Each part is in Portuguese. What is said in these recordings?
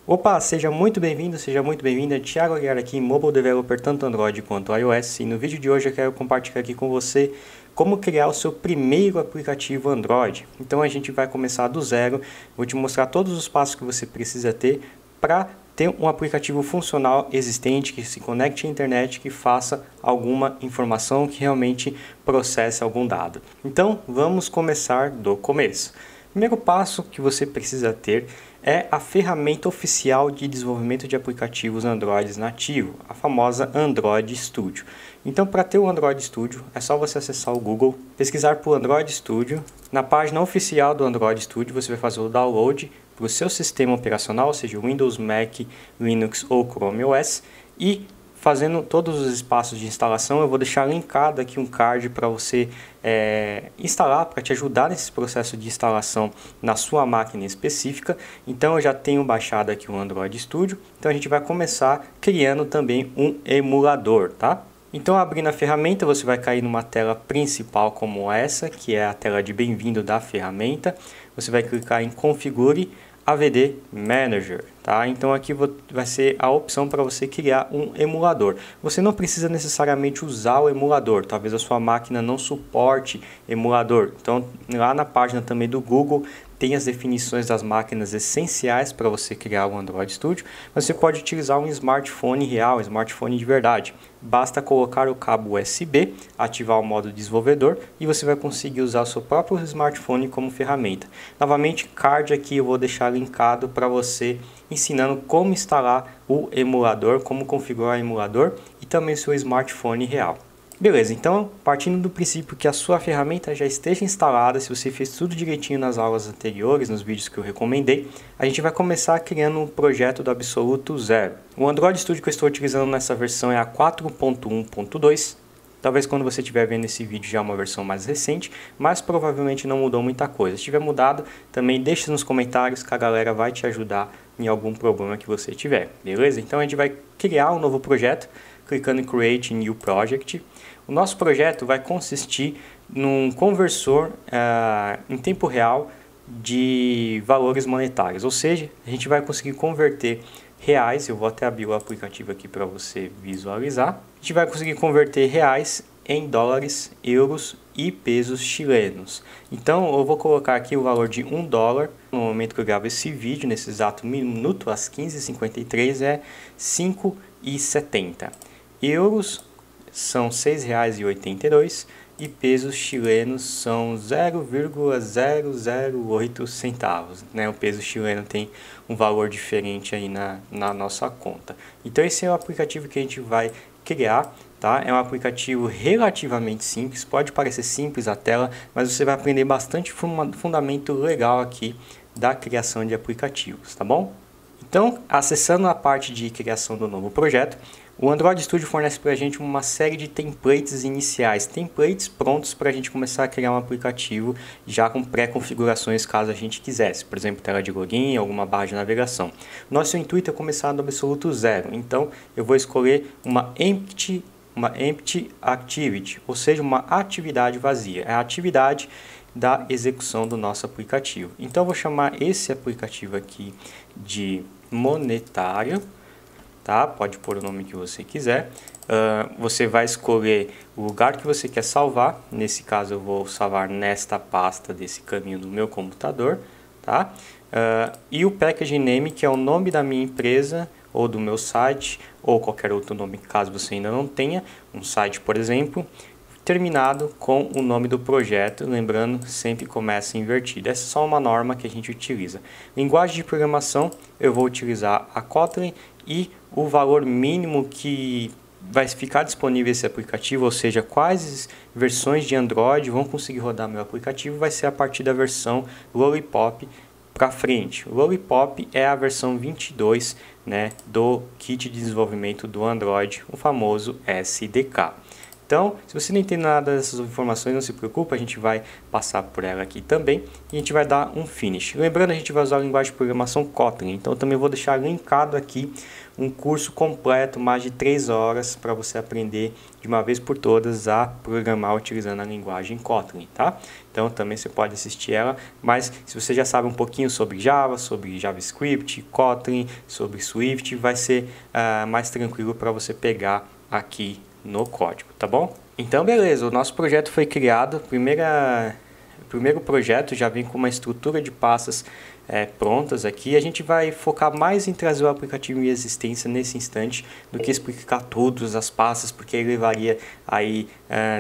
Opa, seja muito bem-vindo, seja muito bem-vinda. Thiago Aguiar aqui, Mobile Developer, tanto Android quanto iOS. E no vídeo de hoje eu quero compartilhar aqui com você como criar o seu primeiro aplicativo Android. Então a gente vai começar do zero, vou te mostrar todos os passos que você precisa ter para ter um aplicativo funcional existente, que se conecte à internet, que faça alguma informação, que realmente processe algum dado. Então vamos começar do começo. Primeiro passo que você precisa ter é a ferramenta oficial de desenvolvimento de aplicativos Android nativo, a famosa Android Studio. Então, para ter o Android Studio, é só você acessar o Google, pesquisar por Android Studio. Na página oficial do Android Studio, você vai fazer o download para o seu sistema operacional, seja Windows, Mac, Linux ou Chrome OS, e fazendo todos os espaços de instalação, eu vou deixar linkado aqui um card para você instalar, para te ajudar nesse processo de instalação na sua máquina específica. Então eu já tenho baixado aqui o Android Studio, então a gente vai começar criando também um emulador, tá? Então abrindo a ferramenta, você vai cair numa tela principal como essa, que é a tela de bem-vindo da ferramenta. Você vai clicar em Configure AVD Manager, tá? Então aqui vai ser a opção para você criar um emulador. Você não precisa necessariamente usar o emulador, talvez a sua máquina não suporte emulador. Então lá na página também do Google tem as definições das máquinas essenciais para você criar o Android Studio. Você pode utilizar um smartphone real, um smartphone de verdade. Basta colocar o cabo USB, ativar o modo desenvolvedor e você vai conseguir usar o seu próprio smartphone como ferramenta. Novamente, card aqui eu vou deixar linkado para você ensinando como instalar o emulador, como configurar o emulador e também o seu smartphone real. Beleza, então partindo do princípio que a sua ferramenta já esteja instalada, se você fez tudo direitinho nas aulas anteriores, nos vídeos que eu recomendei, a gente vai começar criando um projeto do absoluto zero. O Android Studio que eu estou utilizando nessa versão é a 4.1.2. Talvez quando você estiver vendo esse vídeo já é uma versão mais recente, mas provavelmente não mudou muita coisa. Se tiver mudado, também deixa nos comentários que a galera vai te ajudar em algum problema que você tiver, beleza? Então a gente vai criar um novo projeto, clicando em Create New Project. O nosso projeto vai consistir num conversor em tempo real de valores monetários, ou seja, a gente vai conseguir converter reais, eu vou até abrir o aplicativo aqui para você visualizar, a gente vai conseguir converter reais em dólares, euros e pesos chilenos. Então eu vou colocar aqui o valor de $1, no momento que eu gravo esse vídeo, nesse exato minuto, às 15h53, é 5,70. Euros são R$ 6,82 e pesos chilenos são 0,008 centavos, né? O peso chileno tem um valor diferente aí na nossa conta. Então esse é o aplicativo que a gente vai criar, tá? É um aplicativo relativamente simples, pode parecer simples a tela, mas você vai aprender bastante fundamento legal aqui da criação de aplicativos, tá bom? Então, acessando a parte de criação do novo projeto, o Android Studio fornece para a gente uma série de templates iniciais, templates prontos para a gente começar a criar um aplicativo já com pré-configurações caso a gente quisesse, por exemplo, tela de login, alguma barra de navegação. Nosso intuito é começar do absoluto zero, então eu vou escolher uma empty activity, ou seja, uma atividade vazia, é a atividade da execução do nosso aplicativo. Então eu vou chamar esse aplicativo aqui de monetário. Tá? Pode pôr o nome que você quiser. Você vai escolher o lugar que você quer salvar. Nesse caso eu vou salvar nesta pasta desse caminho do meu computador. Tá? E o package name, que é o nome da minha empresa ou do meu site, ou qualquer outro nome caso você ainda não tenha, um site por exemplo, terminado com o nome do projeto, lembrando, sempre começa invertido. Essa é só uma norma que a gente utiliza. Linguagem de programação, eu vou utilizar a Kotlin e o valor mínimo que vai ficar disponível esse aplicativo, ou seja, quais versões de Android vão conseguir rodar meu aplicativo, vai ser a partir da versão Lollipop para frente. O Lollipop é a versão 22, né, do kit de desenvolvimento do Android, o famoso SDK. Então, se você não entende nada dessas informações, não se preocupe, a gente vai passar por ela aqui também e a gente vai dar um finish. Lembrando, a gente vai usar a linguagem de programação Kotlin, então eu também vou deixar linkado aqui um curso completo, mais de 3 horas, para você aprender de uma vez por todas a programar utilizando a linguagem Kotlin, tá? Então também você pode assistir ela, mas se você já sabe um pouquinho sobre Java, sobre JavaScript, Kotlin, sobre Swift, vai ser mais tranquilo para você pegar aqui no código, tá bom? Então beleza, o nosso projeto foi criado, o primeiro projeto já vem com uma estrutura de pastas prontas aqui. A gente vai focar mais em trazer o aplicativo em existência nesse instante do que explicar todas as pastas, porque aí levaria aí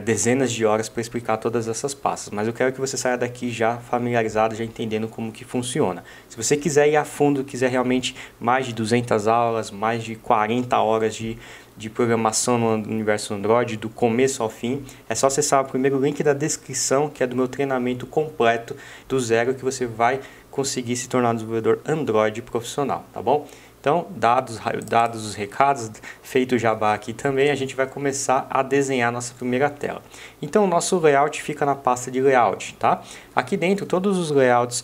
dezenas de horas para explicar todas essas pastas. Mas eu quero que você saia daqui já familiarizado, já entendendo como que funciona. Se você quiser ir a fundo, quiser realmente mais de 200 aulas, mais de 40 horas de programação no universo Android, do começo ao fim, é só acessar o primeiro link da descrição, que é do meu treinamento completo do zero, que você vai conseguir se tornar um desenvolvedor Android profissional, tá bom? Então, dados os recados, feito o jabá aqui também, a gente vai começar a desenhar nossa primeira tela. Então, o nosso layout fica na pasta de layout, tá? Aqui dentro, todos os layouts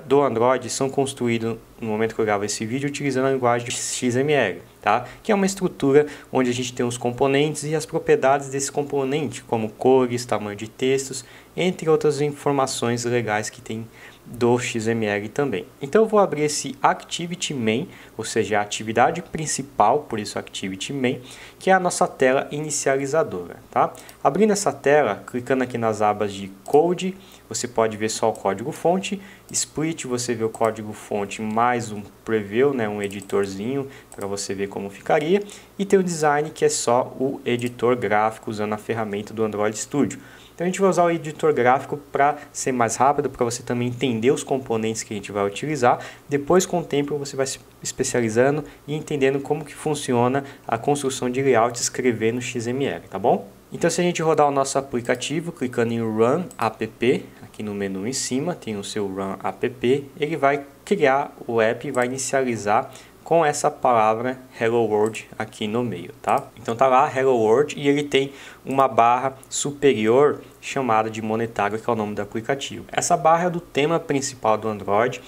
do Android são construídos, no momento que eu gravo esse vídeo, utilizando a linguagem XML, tá? Que é uma estrutura onde a gente tem os componentes e as propriedades desse componente, como cores, tamanho de textos, entre outras informações legais que tem do XML também. Então eu vou abrir esse Activity Main, ou seja, a atividade principal, por isso Activity Main, que é a nossa tela inicializadora, tá? Abrindo essa tela, clicando aqui nas abas de Code, você pode ver só o código fonte, Split, você vê o código fonte mais um preview, né, um editorzinho para você ver como ficaria, e tem o design, que é só o editor gráfico usando a ferramenta do Android Studio. Então a gente vai usar o editor gráfico para ser mais rápido, para você também entender os componentes que a gente vai utilizar. Depois, com o tempo, você vai se especializando e entendendo como que funciona a construção de layout, escrever no XML, tá bom? Então, se a gente rodar o nosso aplicativo, clicando em Run App, aqui no menu em cima tem o seu Run App, ele vai criar o app e vai inicializar com essa palavra Hello World aqui no meio, tá? Então tá lá Hello World e ele tem uma barra superior chamada de monetário, que é o nome do aplicativo. Essa barra é do tema principal do Android.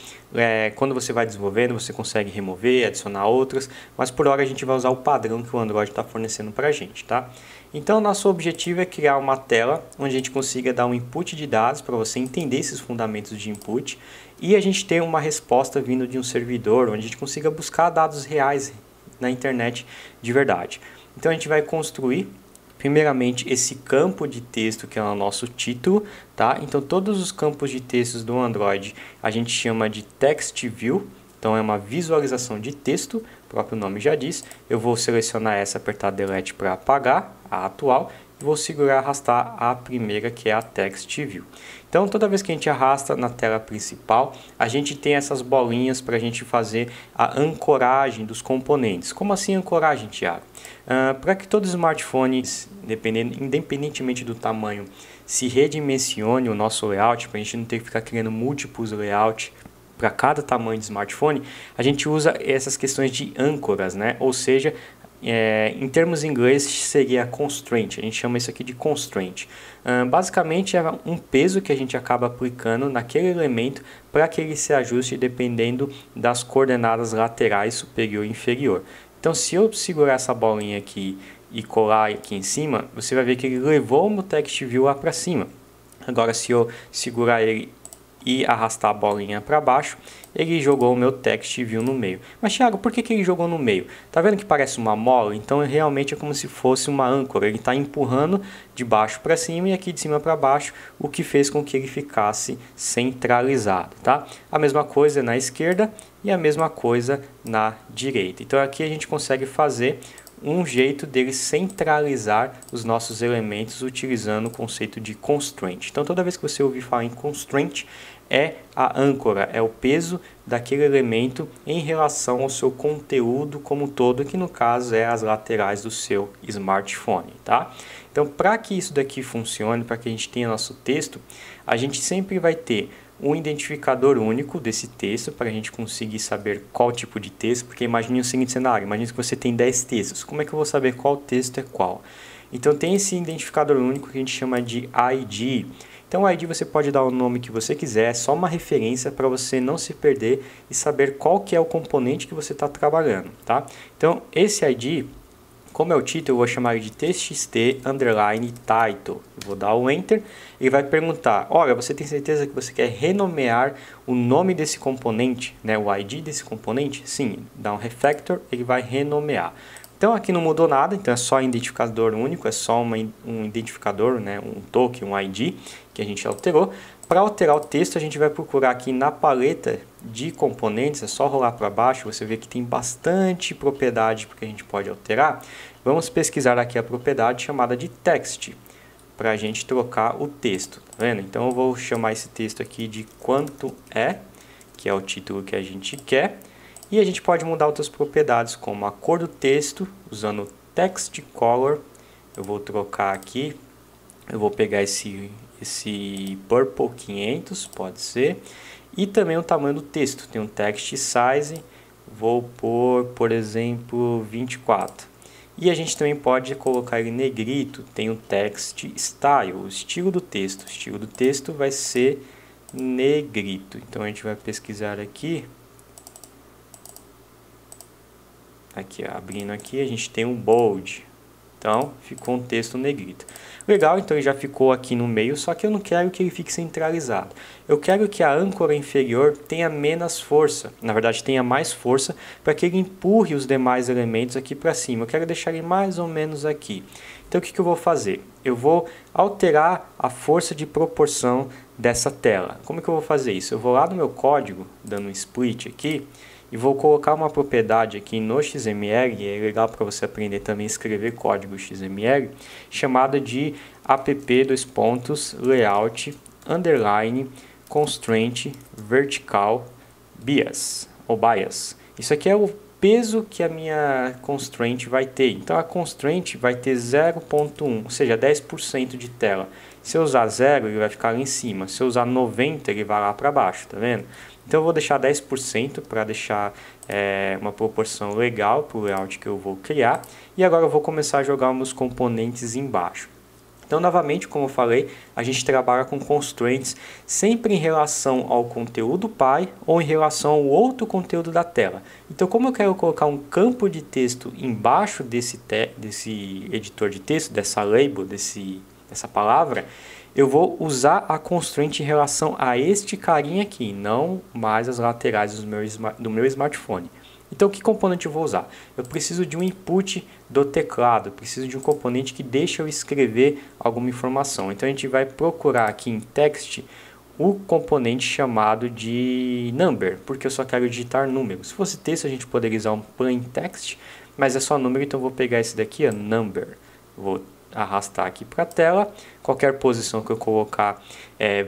Quando você vai desenvolvendo, você consegue remover, adicionar outras, mas por hora a gente vai usar o padrão que o Android está fornecendo para a gente, tá? Então nosso objetivo é criar uma tela onde a gente consiga dar um input de dados para você entender esses fundamentos de input e a gente ter uma resposta vindo de um servidor onde a gente consiga buscar dados reais na internet de verdade. Então a gente vai construir primeiramente esse campo de texto que é o nosso título, tá? Então todos os campos de textos do Android a gente chama de Text View, então é uma visualização de texto, o próprio nome já diz. Eu vou selecionar essa, apertar Delete para apagar a atual e vou segurar e arrastar a primeira, que é a Text View. Então toda vez que a gente arrasta na tela principal, a gente tem essas bolinhas para a gente fazer a ancoragem dos componentes. Como assim ancoragem, Thiago? Para que todo smartphone, independentemente do tamanho, se redimensione o nosso layout, para a gente não ter que ficar criando múltiplos layouts para cada tamanho de smartphone, a gente usa essas questões de âncoras, né? Ou seja, em termos em inglês seria constraint, a gente chama isso aqui de constraint. Basicamente é um peso que a gente acaba aplicando naquele elemento para que ele se ajuste dependendo das coordenadas laterais superior e inferior. Então se eu segurar essa bolinha aqui e colar aqui em cima, você vai ver que ele levou o meu text view lá para cima. Agora se eu segurar ele e arrastar a bolinha para baixo, ele jogou o meu text view no meio. Mas Thiago, por que ele jogou no meio? Tá vendo que parece uma mola? Então realmente é como se fosse uma âncora. Ele está empurrando de baixo para cima e aqui de cima para baixo, o que fez com que ele ficasse centralizado, tá? A mesma coisa na esquerda e a mesma coisa na direita. Então aqui a gente consegue fazer um jeito dele centralizar os nossos elementos utilizando o conceito de constraint. Então toda vez que você ouvir falar em constraint, é a âncora, é o peso daquele elemento em relação ao seu conteúdo como um todo, que no caso é as laterais do seu smartphone, tá? Então para que isso daqui funcione, para que a gente tenha nosso texto, a gente sempre vai ter um identificador único desse texto para a gente conseguir saber qual tipo de texto, porque imagine o seguinte cenário, imagine que você tem 10 textos, como é que eu vou saber qual texto é qual? Então tem esse identificador único que a gente chama de ID. Então o ID você pode dar o nome que você quiser, é só uma referência para você não se perder e saber qual que é o componente que você está trabalhando, tá? Então esse ID, como é o título, eu vou chamar de txt_title. Eu vou dar o Enter e vai perguntar, olha, você tem certeza que você quer renomear o nome desse componente, né, o ID desse componente? Sim, dá um refactor, ele vai renomear. Então aqui não mudou nada, então é só identificador único, é só um identificador, né, um token, um ID que a gente alterou. Para alterar o texto, a gente vai procurar aqui na paleta de componentes, é só rolar para baixo, você vê que tem bastante propriedade que a gente pode alterar. Vamos pesquisar aqui a propriedade chamada de text, para a gente trocar o texto, tá vendo? Então eu vou chamar esse texto aqui de quanto é, que é o título que a gente quer. E a gente pode mudar outras propriedades, como a cor do texto, usando text color. Eu vou trocar aqui, eu vou pegar esse purple 500, pode ser. E também o tamanho do texto, tem um text size, vou pôr, por exemplo, 24. E a gente também pode colocar ele negrito, tem um text style, o estilo do texto. O estilo do texto vai ser negrito. Então a gente vai pesquisar aqui. Aqui, ó, abrindo aqui, a gente tem um bold. Então, ficou um texto negrito. Legal, então ele já ficou aqui no meio, só que eu não quero que ele fique centralizado. Eu quero que a âncora inferior tenha menos força, na verdade tenha mais força, para que ele empurre os demais elementos aqui para cima. Eu quero deixar ele mais ou menos aqui. Então o que eu vou fazer? Eu vou alterar a força de proporção dessa tela. Como que eu vou fazer isso? Eu vou lá no meu código, dando um split aqui, e vou colocar uma propriedade aqui no XML, e é legal para você aprender também a escrever código XML, chamada de app:/layout underline constraint vertical bias, ou bias. Isso aqui é o peso que a minha constraint vai ter. Então a constraint vai ter 0.1, ou seja, 10% de tela. Se eu usar 0, ele vai ficar lá em cima. Se eu usar 90, ele vai lá para baixo, tá vendo? Então eu vou deixar 10% para deixar uma proporção legal para o layout que eu vou criar. E agora eu vou começar a jogar meus componentes embaixo. Então, novamente, como eu falei, a gente trabalha com constraints sempre em relação ao conteúdo pai ou em relação ao outro conteúdo da tela. Então, como eu quero colocar um campo de texto embaixo desse editor de texto, dessa label, dessa palavra, eu vou usar a constraint em relação a este carinha aqui, não mais as laterais do meu smartphone. Então, que componente eu vou usar? Eu preciso de um input do teclado, eu preciso de um componente que deixa eu escrever alguma informação. Então, a gente vai procurar aqui em text o componente chamado de number, porque eu só quero digitar número. Se fosse texto, a gente poderia usar um plain text, mas é só número, então eu vou pegar esse daqui, number. Vou arrastar aqui para a tela. Qualquer posição que eu colocar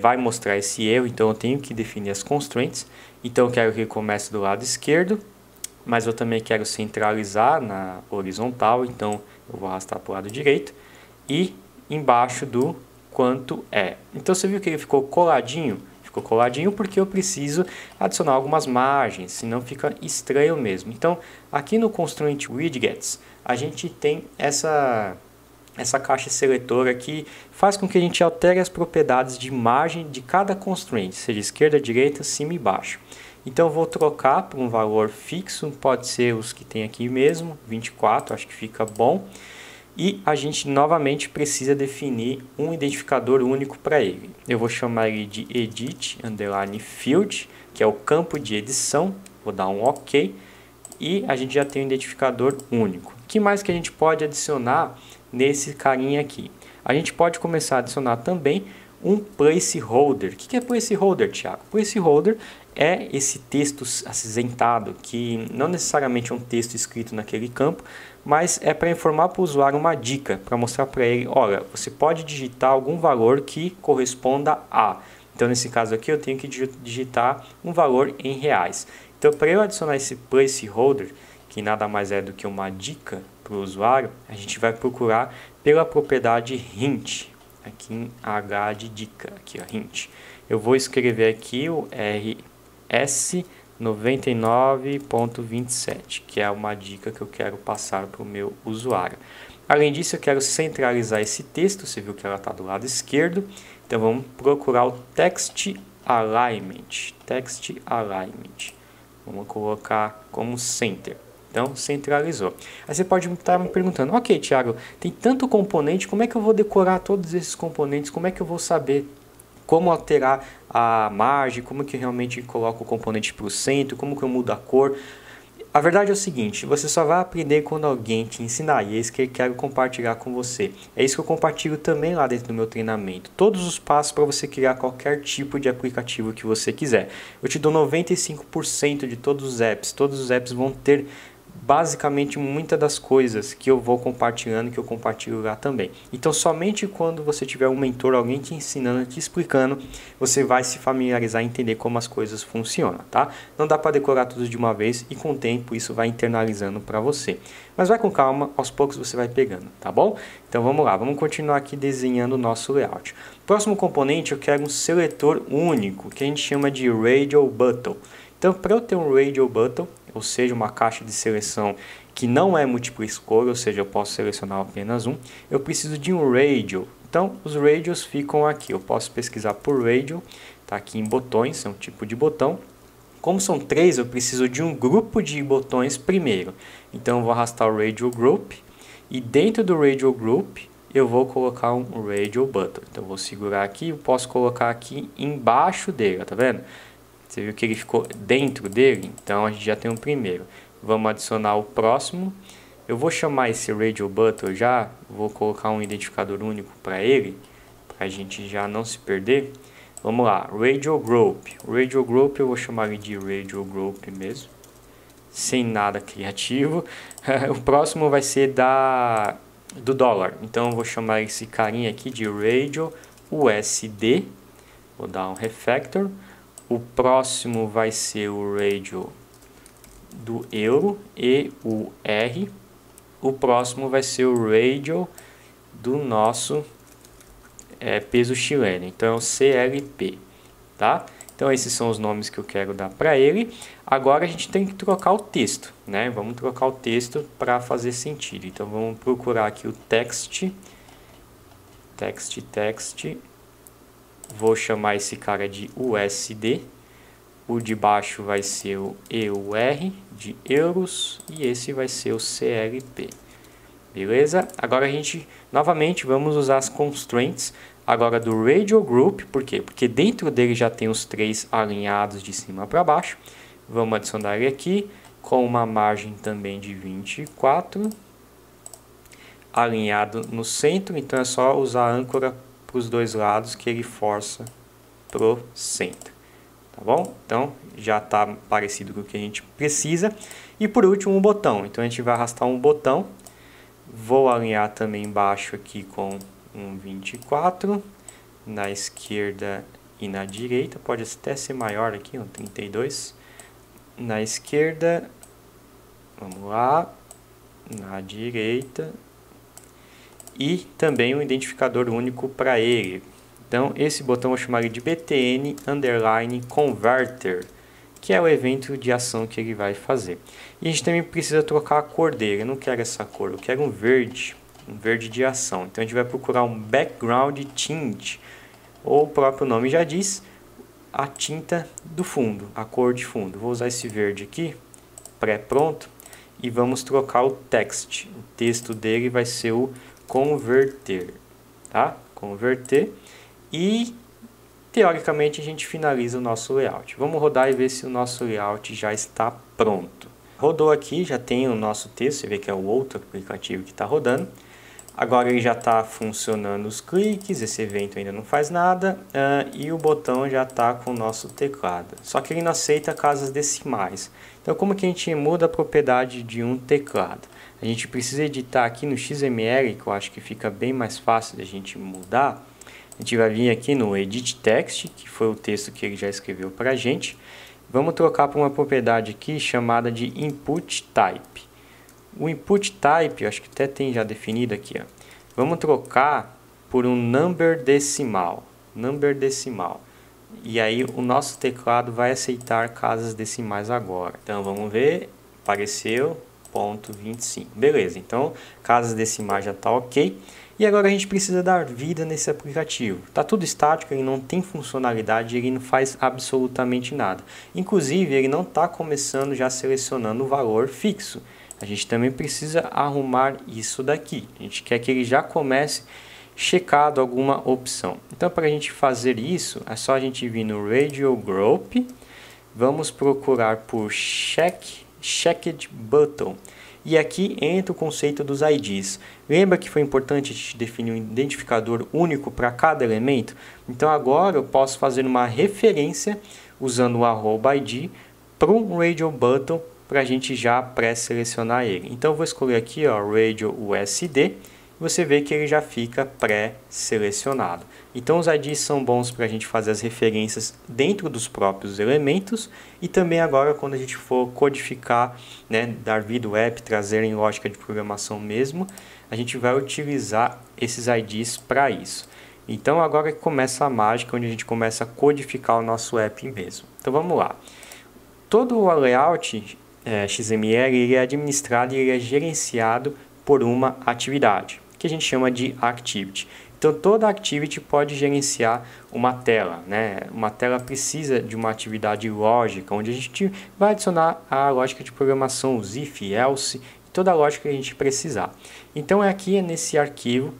vai mostrar esse erro, então eu tenho que definir as constraints. Então, eu quero que ele comece do lado esquerdo, mas eu também quero centralizar na horizontal, então eu vou arrastar para o lado direito e embaixo do quanto é. Então você viu que ele ficou coladinho? Ficou coladinho porque eu preciso adicionar algumas margens, senão fica estranho mesmo. Então aqui no Constraint Widgets a gente tem essa caixa seletora que faz com que a gente altere as propriedades de margem de cada constraint, seja esquerda, direita, cima e baixo. Então eu vou trocar para um valor fixo, pode ser os que tem aqui mesmo, 24, acho que fica bom. E a gente novamente precisa definir um identificador único para ele. Eu vou chamar ele de edit_field, que é o campo de edição, vou dar um OK. E a gente já tem um identificador único. O que mais que a gente pode adicionar nesse carinha aqui? A gente pode começar a adicionar também um placeholder. O que é placeholder, Thiago? Placeholder é esse texto acinzentado, que não necessariamente é um texto escrito naquele campo, mas é para informar para o usuário uma dica, para mostrar para ele, olha, você pode digitar algum valor que corresponda a. Então, nesse caso aqui, eu tenho que digitar um valor em reais. Então, para eu adicionar esse placeholder, que nada mais é do que uma dica para o usuário, a gente vai procurar pela propriedade hint, aqui em H de dica, aqui ó, hint. Eu vou escrever aqui o RS 99.27, que é uma dica que eu quero passar para o meu usuário. Além disso, eu quero centralizar esse texto, você viu que ela está do lado esquerdo, então vamos procurar o Text Alignment. Text Alignment. Vamos colocar como Center. Então, centralizou. Aí você pode estar me perguntando, ok, Thiago, tem tanto componente, como é que eu vou decorar todos esses componentes? Como é que eu vou saber como alterar a margem, como que eu realmente coloco o componente para o centro, como que eu mudo a cor? A verdade é o seguinte, você só vai aprender quando alguém te ensinar, e é isso que eu quero compartilhar com você. É isso que eu compartilho também lá dentro do meu treinamento. Todos os passos para você criar qualquer tipo de aplicativo que você quiser. Eu te dou 95% de todos os apps vão ter basicamente muitas das coisas que eu vou compartilhando, que eu compartilho lá também. Então somente quando você tiver um mentor, alguém te ensinando, te explicando, você vai se familiarizar e entender como as coisas funcionam, tá? Não dá para decorar tudo de uma vez e com o tempo isso vai internalizando para você. Mas vai com calma, aos poucos você vai pegando, tá bom? Então vamos lá, vamos continuar aqui desenhando o nosso layout. Próximo componente eu quero um seletor único, que a gente chama de Radial Button. Então para eu ter um Radial Button, ou seja, uma caixa de seleção que não é múltipla escolha, ou seja, eu posso selecionar apenas um, eu preciso de um radial. Então, os radials ficam aqui. Eu posso pesquisar por radial, tá aqui em botões, é um tipo de botão. Como são 3, eu preciso de um grupo de botões primeiro. Então, eu vou arrastar o radial group e dentro do radial group eu vou colocar um radial button. Então, eu vou segurar aqui e posso colocar aqui embaixo dele, tá vendo? Você viu que ele ficou dentro dele? Então a gente já tem um primeiro. Vamos adicionar o próximo. Eu vou chamar esse Radial Button já. Vou colocar um identificador único para ele. Para a gente já não se perder. Vamos lá. Radial Group. O Radial Group eu vou chamar ele de Radial Group mesmo. Sem nada criativo. O próximo vai ser do dólar. Então eu vou chamar esse carinha aqui de Radial USD. Vou dar um refactor. O próximo vai ser o radial do euro, EUR. O próximo vai ser o radial do nosso peso chileno. Então, é o CLP, tá? Então, esses são os nomes que eu quero dar para ele. Agora, a gente tem que trocar o texto, né? Vamos trocar o texto para fazer sentido. Então, vamos procurar aqui o text. Vou chamar esse cara de USD. O de baixo vai ser o EUR de euros e esse vai ser o CLP. Beleza? Agora a gente, novamente, vamos usar as constraints agora do Radial Group. Por quê? Porque dentro dele já tem os 3 alinhados de cima para baixo. Vamos adicionar ele aqui com uma margem também de 24. Alinhado no centro, então é só usar a âncora para os dois lados que ele força pro centro, tá bom? Então já está parecido com o que a gente precisa. E por último um botão, então a gente vai arrastar um botão, vou alinhar também embaixo aqui com um 24, na esquerda e na direita, pode até ser maior aqui, um 32, na esquerda, vamos lá, na direita, e também um identificador único para ele. Então esse botão eu vou chamar de BTN underline converter, que é o evento de ação que ele vai fazer. E a gente também precisa trocar a cor dele. Eu não quero essa cor, eu quero um verde de ação. Então a gente vai procurar um background tint, ou o próprio nome já diz, a tinta do fundo, a cor de fundo. Vou usar esse verde aqui, pré-pronto, e vamos trocar o text. O texto dele vai ser o converter, tá? Converter. E teoricamente a gente finaliza o nosso layout. Vamos rodar e ver se o nosso layout já está pronto. Rodou aqui, já tem o nosso texto, você vê que é o outro aplicativo que está rodando. Agora ele já está funcionando os cliques, esse evento ainda não faz nada, e o botão já está com o nosso teclado. Só que ele não aceita casas decimais. Então como que a gente muda a propriedade de um teclado? A gente precisa editar aqui no XML, que eu acho que fica bem mais fácil de a gente mudar. A gente vai vir aqui no Edit Text, que foi o texto que ele já escreveu para a gente. Vamos trocar para uma propriedade aqui chamada de Input Type. O Input Type, eu acho que até tem já definido aqui, ó. Vamos trocar por um number decimal. E aí o nosso teclado vai aceitar casas decimais agora. Então vamos ver, apareceu ponto 25. Beleza, então casas decimais já está ok. E agora a gente precisa dar vida nesse aplicativo. Está tudo estático, ele não tem funcionalidade, ele não faz absolutamente nada. Inclusive, ele não está começando já selecionando o valor fixo. A gente também precisa arrumar isso daqui. A gente quer que ele já comece checado alguma opção. Então, para a gente fazer isso, é só a gente vir no Radio Group. Vamos procurar por Checked Button. E aqui entra o conceito dos IDs. Lembra que foi importante a gente definir um identificador único para cada elemento? Então agora eu posso fazer uma referência usando o @id para um Radio Button para a gente já pré-selecionar ele. Então eu vou escolher aqui ó, Radio USD. Você vê que ele já fica pré-selecionado. Então os IDs são bons para a gente fazer as referências dentro dos próprios elementos e também agora quando a gente for codificar, né, dar vida ao app, trazer em lógica de programação mesmo, a gente vai utilizar esses IDs para isso. Então agora que começa a mágica, onde a gente começa a codificar o nosso app mesmo. Então vamos lá. Todo o layout XML ele é administrado e ele é gerenciado por uma atividade, que a gente chama de Activity. Então, toda Activity pode gerenciar uma tela, né? Uma tela precisa de uma atividade lógica, onde a gente vai adicionar a lógica de programação, os if, else, toda a lógica que a gente precisar. Então, aqui nesse arquivo,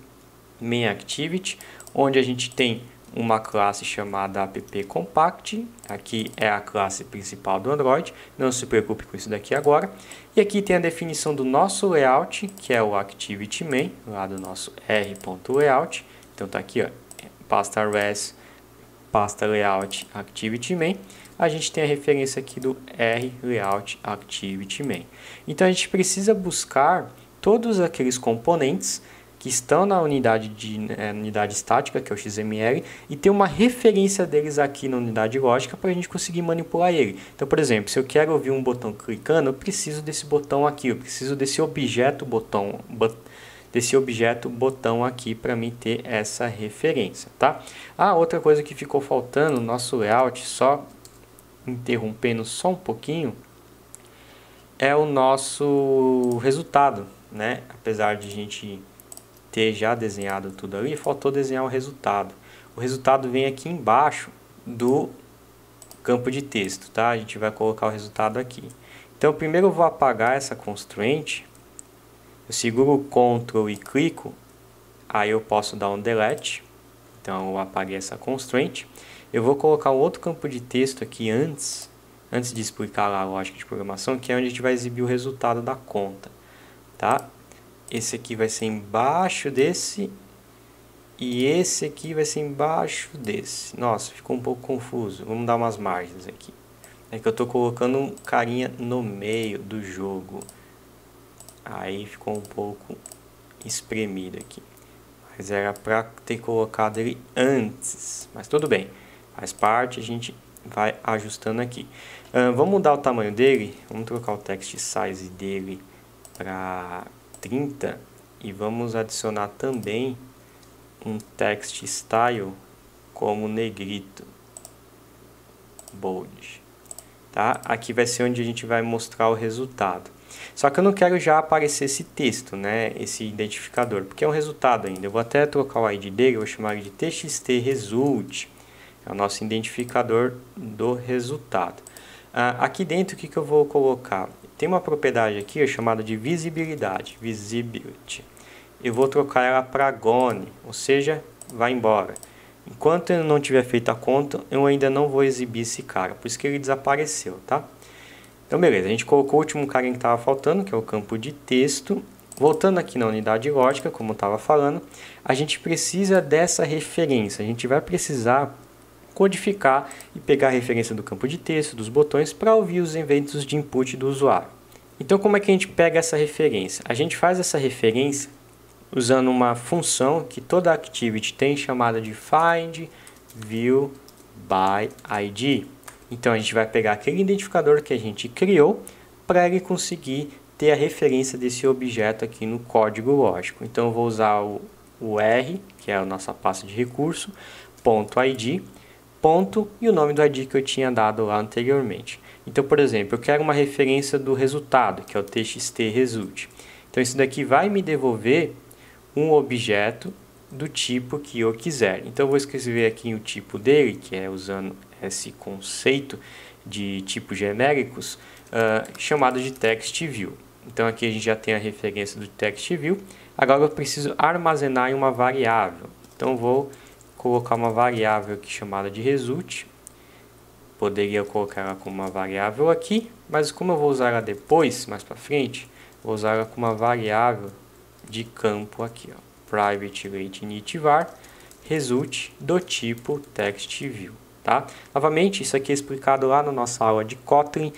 main activity, onde a gente tem uma classe chamada appcompact, aqui é a classe principal do Android, não se preocupe com isso daqui agora. E aqui tem a definição do nosso layout, que é o activity main, lá do nosso r.layout. Então tá aqui, ó, pasta res, pasta layout activity main. A gente tem a referência aqui do r.layout activity main. Então a gente precisa buscar todos aqueles componentes que estão na unidade estática, que é o XML, e ter uma referência deles aqui na unidade lógica para a gente conseguir manipular ele. Então, por exemplo, se eu quero ouvir um botão clicando, eu preciso desse botão aqui, eu preciso desse objeto botão aqui para mim ter essa referência, tá? Outra coisa que ficou faltando no nosso layout, só interrompendo só um pouquinho, é o nosso resultado, né? Apesar de a gente ter já desenhado tudo ali, faltou desenhar o resultado. O resultado vem aqui embaixo do campo de texto, tá? A gente vai colocar o resultado aqui. Então, primeiro eu vou apagar essa constraint. Eu seguro o Ctrl e clico, aí eu posso dar um delete. Então, eu apaguei essa constraint. Eu vou colocar um outro campo de texto aqui antes de explicar lá a lógica de programação, que é onde a gente vai exibir o resultado da conta, tá? Esse aqui vai ser embaixo desse e esse aqui vai ser embaixo desse. Nossa, ficou um pouco confuso. Vamos dar umas margens aqui. É que eu estou colocando um carinha no meio do jogo. Aí ficou um pouco espremido aqui. Mas era para ter colocado ele antes. Mas tudo bem. Faz parte, a gente vai ajustando aqui. Vamos mudar o tamanho dele. Vamos trocar o text size dele para 30 e vamos adicionar também um text style como negrito, bold, tá? Aqui vai ser onde a gente vai mostrar o resultado. Só que eu não quero já aparecer esse texto, né? Esse identificador, porque é um resultado ainda. Eu vou até trocar o ID dele, eu vou chamar ele de txt_result, é o nosso identificador do resultado. Aqui dentro o que eu vou colocar? Tem uma propriedade aqui chamada de visibilidade, visibility. Eu vou trocar ela para gone, ou seja, vai embora. Enquanto eu não tiver feito a conta, eu ainda não vou exibir esse cara, por isso que ele desapareceu, tá? Então beleza, a gente colocou o último carinha que estava faltando, que é o campo de texto. Voltando aqui na unidade lógica, como eu estava falando, a gente precisa dessa referência, a gente vai precisar codificar e pegar a referência do campo de texto, dos botões, para ouvir os eventos de input do usuário. Então, como é que a gente pega essa referência? A gente faz essa referência usando uma função que toda Activity tem, chamada de find view by ID. Então, a gente vai pegar aquele identificador que a gente criou para ele conseguir ter a referência desse objeto aqui no código lógico. Então, eu vou usar o R, que é a nossa pasta de recurso, .id, ponto e o nome do ID que eu tinha dado lá anteriormente. Então, por exemplo, eu quero uma referência do resultado, que é o txt result. Então, isso daqui vai me devolver um objeto do tipo que eu quiser. Então, eu vou escrever aqui o tipo dele, que é usando esse conceito de tipos genéricos, chamado de TextView. Então, aqui a gente já tem a referência do TextView. Agora, eu preciso armazenar em uma variável. Então, eu vou colocar uma variável aqui chamada de result. Poderia colocar ela como uma variável aqui, mas como eu vou usar ela depois, mais para frente, vou usar ela como uma variável de campo aqui, ó, private late init var result do tipo TextView, tá? Novamente, isso aqui é explicado lá na nossa aula de Kotlin.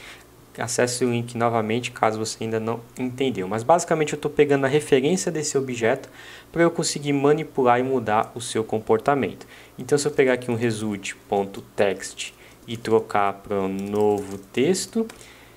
Acesse o link novamente caso você ainda não entendeu. Mas basicamente eu estou pegando a referência desse objeto para eu conseguir manipular e mudar o seu comportamento. Então, se eu pegar aqui um result.text e trocar para um novo texto,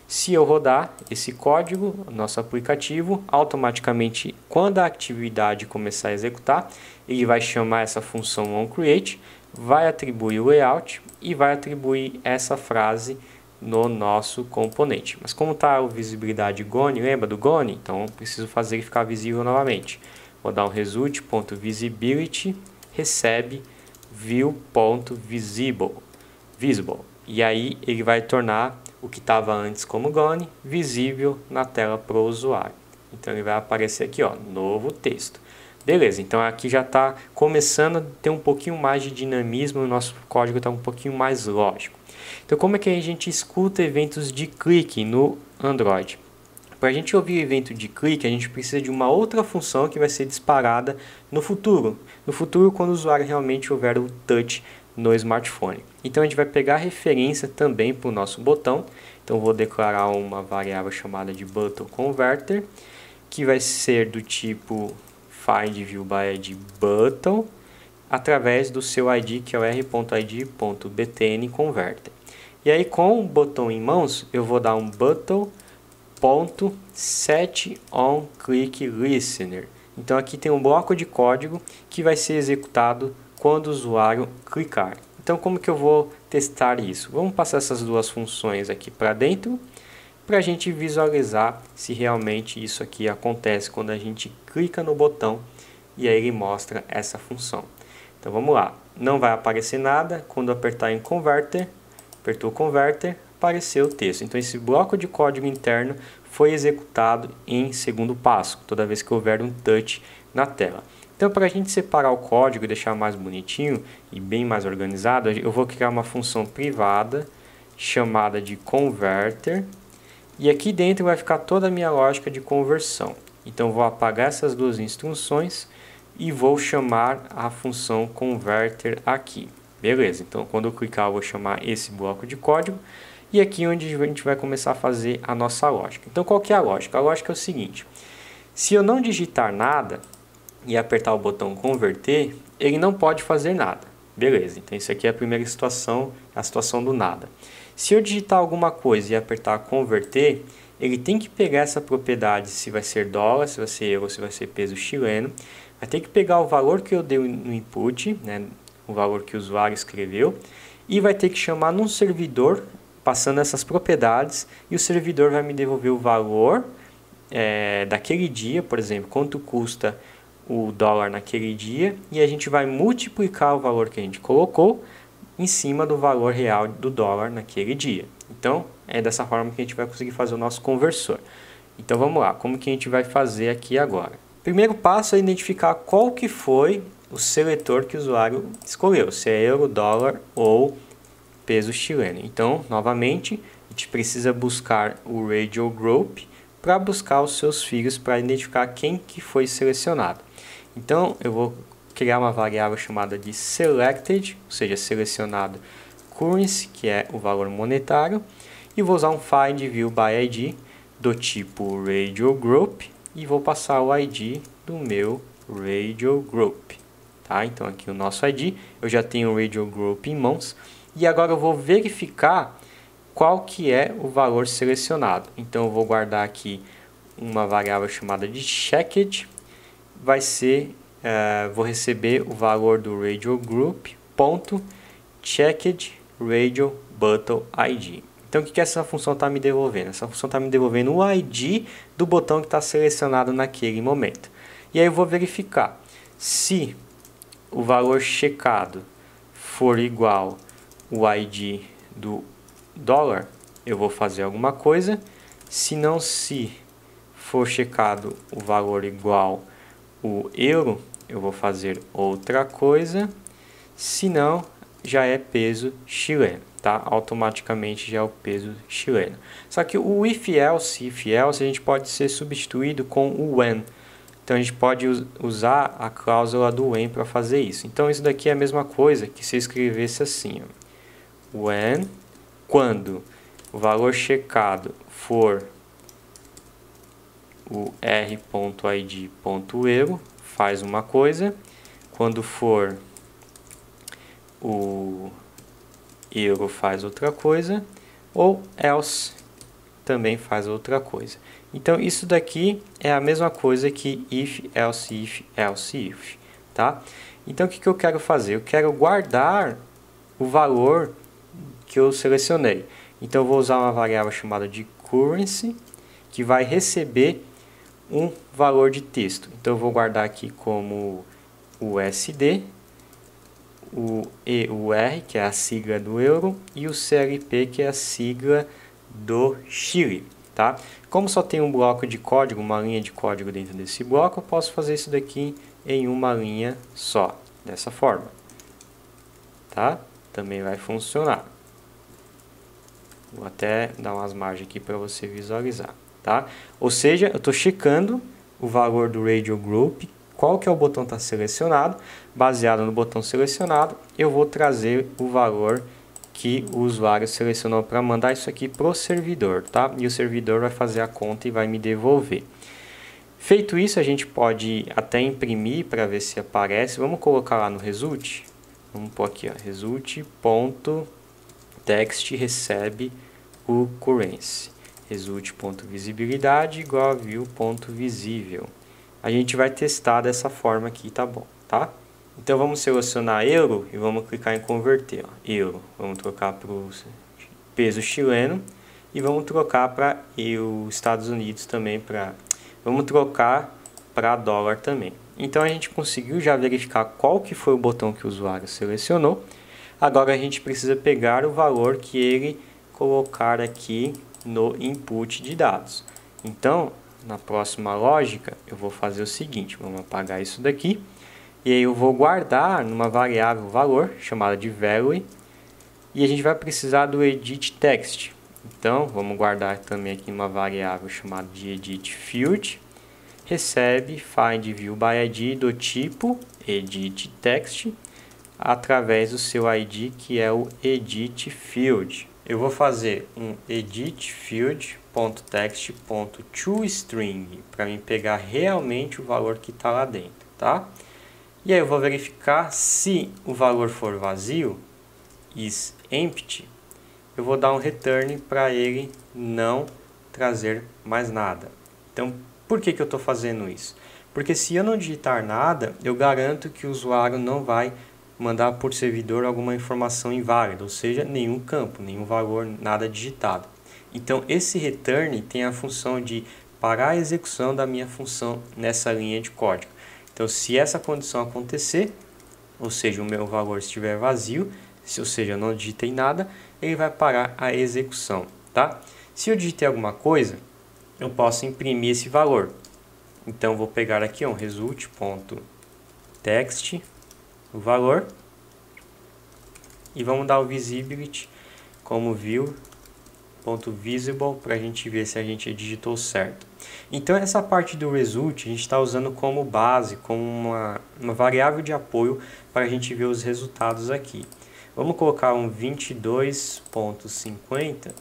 se eu rodar esse código, nosso aplicativo, automaticamente, quando a atividade começar a executar, ele vai chamar essa função onCreate, vai atribuir o layout e vai atribuir essa frase no nosso componente. Mas como está a visibilidade Gone, lembra do Gone? Então, preciso fazer ele ficar visível novamente. Vou dar um result.visibility, recebe view.visible. E aí, ele vai tornar o que estava antes como Gone visível na tela para o usuário. Então, ele vai aparecer aqui, ó, novo texto. Beleza, então aqui já está começando a ter um pouquinho mais de dinamismo, o nosso código está um pouquinho mais lógico. Então, como é que a gente escuta eventos de clique no Android? Para a gente ouvir o evento de clique, a gente precisa de uma outra função que vai ser disparada no futuro. No futuro, quando o usuário realmente houver o touch no smartphone. Então, a gente vai pegar a referência também para o nosso botão. Então, vou declarar uma variável chamada de buttonConverter, que vai ser do tipo findViewByIdButton, através do seu ID, que é o r.id.btnConverter. E aí, com o botão em mãos, eu vou dar um button.setOnClickListener. Então, aqui tem um bloco de código que vai ser executado quando o usuário clicar. Então, como que eu vou testar isso? Vamos passar essas duas funções aqui para dentro, para a gente visualizar se realmente isso aqui acontece quando a gente clica no botão e aí ele mostra essa função. Então vamos lá, não vai aparecer nada quando apertar em Converter, apertou o Converter, apareceu o texto. Então esse bloco de código interno foi executado em segundo passo, toda vez que houver um touch na tela. Então, para a gente separar o código e deixar mais bonitinho e bem mais organizado, eu vou criar uma função privada chamada de Converter. E aqui dentro vai ficar toda a minha lógica de conversão. Então, vou apagar essas duas instruções e vou chamar a função Converter aqui. Beleza, então quando eu clicar eu vou chamar esse bloco de código. E aqui onde a gente vai começar a fazer a nossa lógica. Então, qual que é a lógica? A lógica é o seguinte. Se eu não digitar nada e apertar o botão Converter, ele não pode fazer nada. Beleza, então isso aqui é a primeira situação, a situação do nada. Se eu digitar alguma coisa e apertar Converter, ele tem que pegar essa propriedade, se vai ser dólar, se vai ser euro, se vai ser peso chileno, vai ter que pegar o valor que eu dei no input, né, o valor que o usuário escreveu, e vai ter que chamar num servidor, passando essas propriedades, e o servidor vai me devolver o valor daquele dia, por exemplo, quanto custa o dólar naquele dia, e a gente vai multiplicar o valor que a gente colocou em cima do valor real do dólar naquele dia. Então, é dessa forma que a gente vai conseguir fazer o nosso conversor. Então, vamos lá, como que a gente vai fazer aqui agora? Primeiro passo é identificar qual que foi o seletor que o usuário escolheu, se é euro, dólar ou peso chileno. Então, novamente, a gente precisa buscar o radio group para buscar os seus filhos para identificar quem que foi selecionado. Então, eu vou criar uma variável chamada de selected, ou seja, selecionado currency, que é o valor monetário, e vou usar um findViewById do tipo radio group e vou passar o ID do meu radio group. Tá? Então, aqui o nosso ID, eu já tenho o radio group em mãos, e agora eu vou verificar qual que é o valor selecionado. Então, eu vou guardar aqui uma variável chamada de checked, vai ser, vou receber o valor do radio group, ponto, checked radio button ID. Então o que essa função está me devolvendo? Essa função está me devolvendo o ID do botão que está selecionado naquele momento. E aí eu vou verificar se o valor checado for igual o ID do dólar, eu vou fazer alguma coisa. Se não, se for checado o valor igual o euro, eu vou fazer outra coisa. Se não, já é peso chileno, tá? Automaticamente já é o peso chileno. Só que o if else a gente pode ser substituído com o when. Então a gente pode usar a cláusula do when para fazer isso. Então isso daqui é a mesma coisa que se eu escrevesse assim, ó. When, quando o valor checado for o r.id.euro, faz uma coisa. Quando for o euro, faz outra coisa. Ou else também faz outra coisa. Então isso daqui é a mesma coisa que if, else, if, tá? Então o que eu quero fazer? Eu quero guardar o valor que eu selecionei. Então eu vou usar uma variável chamada de currency, que vai receber um valor de texto. Então eu vou guardar aqui como USD, o EUR, que é a sigla do euro, e o CLP, que é a sigla do Chile, tá? Como só tem um bloco de código, uma linha de código dentro desse bloco, eu posso fazer isso daqui em uma linha só, dessa forma, tá? Também vai funcionar. Vou até dar umas margens aqui para você visualizar, tá? Ou seja, eu estou checando o valor do Radio Group, qual que é o botão que está selecionado, baseado no botão selecionado, eu vou trazer o valor que o usuário selecionou para mandar isso aqui para o servidor, tá? E o servidor vai fazer a conta e vai me devolver. Feito isso, a gente pode até imprimir para ver se aparece. Vamos colocar lá no result. Vamos pôr aqui, ó, result.text recebe o currency. Result.visibilidade igual a view.visível. A gente vai testar dessa forma aqui, tá bom, tá? Então vamos selecionar euro e vamos clicar em converter, ó, euro. Vamos trocar para o peso chileno e vamos trocar para os Estados Unidos também, vamos trocar para dólar também. Então a gente conseguiu já verificar qual que foi o botão que o usuário selecionou. Agora a gente precisa pegar o valor que ele colocar aqui no input de dados. Então, na próxima lógica, eu vou fazer o seguinte, vamos apagar isso daqui. E aí eu vou guardar numa variável valor, chamada de value. E a gente vai precisar do edit text. Então, vamos guardar também aqui uma variável chamada de edit field. Recebe find view by ID do tipo edit text, através do seu ID, que é o edit field. Eu vou fazer um edit field.text.toString para mim pegar realmente o valor que está lá dentro, tá? E aí eu vou verificar se o valor for vazio, is empty, eu vou dar um return para ele não trazer mais nada. Então, por que eu estou fazendo isso? Porque se eu não digitar nada, eu garanto que o usuário não vai mandar por servidor alguma informação inválida, ou seja, nenhum campo, nenhum valor, nada digitado. Então, esse return tem a função de parar a execução da minha função nessa linha de código. Então, se essa condição acontecer, ou seja, o meu valor estiver vazio, ou seja, eu não digitei nada, ele vai parar a execução, tá? Se eu digitei alguma coisa, eu posso imprimir esse valor. Então, vou pegar aqui um result.text, o valor, e vamos dar o visibility como view.visible para a gente ver se a gente digitou certo. Então essa parte do result a gente está usando como base, como uma variável de apoio para a gente ver os resultados aqui. Vamos colocar um 22.50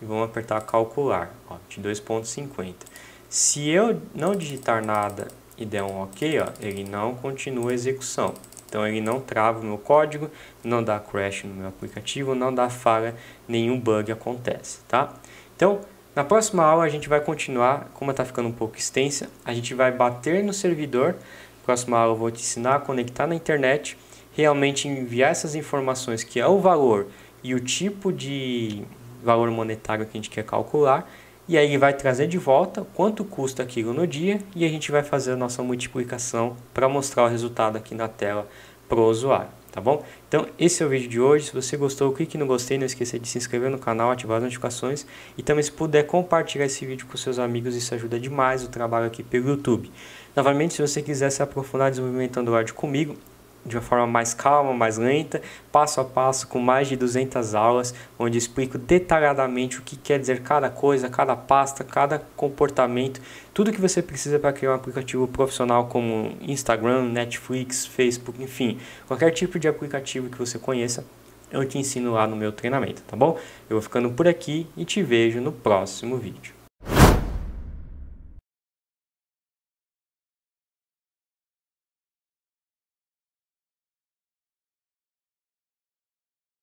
e vamos apertar calcular, 22.50. Se eu não digitar nada e der um OK, ó, ele não continua a execução. Então ele não trava o meu código, não dá crash no meu aplicativo, não dá falha, nenhum bug acontece, tá? Então, na próxima aula a gente vai continuar, como está ficando um pouco extensa, a gente vai bater no servidor. Na próxima aula eu vou te ensinar a conectar na internet, realmente enviar essas informações, que é o valor e o tipo de valor monetário que a gente quer calcular, e aí ele vai trazer de volta quanto custa aquilo no dia e a gente vai fazer a nossa multiplicação para mostrar o resultado aqui na tela para o usuário, tá bom? Então esse é o vídeo de hoje. Se você gostou, clique no gostei, não esqueça de se inscrever no canal, ativar as notificações e também, se puder, compartilhar esse vídeo com seus amigos, isso ajuda demais o trabalho aqui pelo YouTube. Novamente, se você quiser se aprofundar no desenvolvimento Android comigo, de uma forma mais calma, mais lenta, passo a passo, com mais de 200 aulas, onde explico detalhadamente o que quer dizer cada coisa, cada pasta, cada comportamento, tudo que você precisa para criar um aplicativo profissional como Instagram, Netflix, Facebook, enfim, qualquer tipo de aplicativo que você conheça, eu te ensino lá no meu treinamento, tá bom? Eu vou ficando por aqui e te vejo no próximo vídeo.